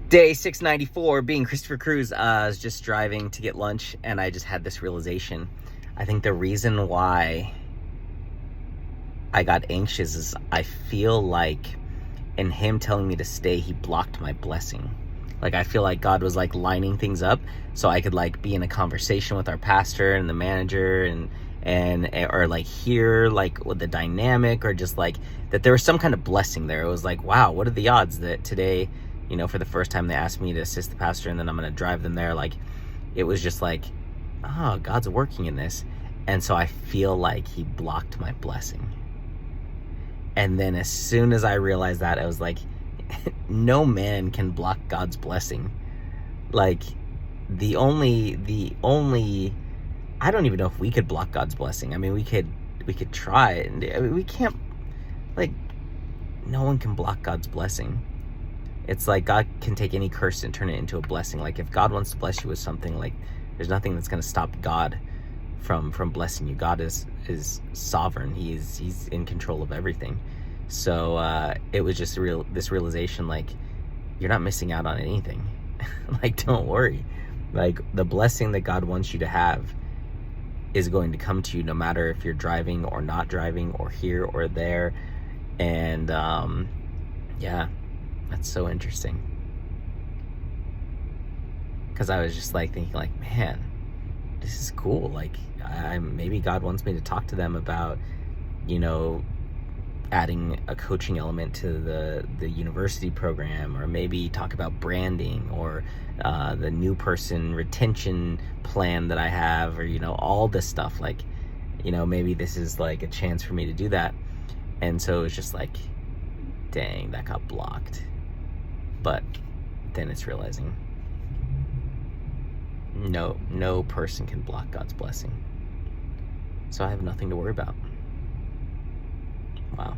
Day 694, being Christopher Cruz. I was just driving to get lunch and I just had this realization. I think the reason why I got anxious is I feel like in him telling me to stay, he blocked my blessing. Like, I feel like God was like lining things up so I could like be in a conversation with our pastor and the manager and or like hear like what the dynamic, or just like that there was some kind of blessing there. It was like, wow, what are the odds that today, for the first time they asked me to assist the pastor and then I'm going to drive them there. Like, it was just like, oh, God's working in this. And so I feel like he blocked my blessing. And then as soon as I realized that, I was like, no man can block God's blessing. Like, the only I don't even know if we could block God's blessing. I mean, we could try it, and I mean, we can't, like, no one can block God's blessing. It's like God can take any curse and turn it into a blessing. Like, if God wants to bless you with something, like, there's nothing that's going to stop God from blessing you. God is sovereign. He's in control of everything. So it was just this realization, like, you're not missing out on anything. Like, don't worry. Like, the blessing that God wants you to have is going to come to you no matter if you're driving or not driving, or here or there. And yeah, that's so interesting, because I was just like thinking, like, man, this is cool. Like, maybe God wants me to talk to them about, adding a coaching element to the university program, or maybe talk about branding, or the new person retention plan that I have, or all this stuff. Like, maybe this is like a chance for me to do that. And so it's just like, dang, that got blocked. But then it's realizing, no person can block God's blessing. So I have nothing to worry about. Wow.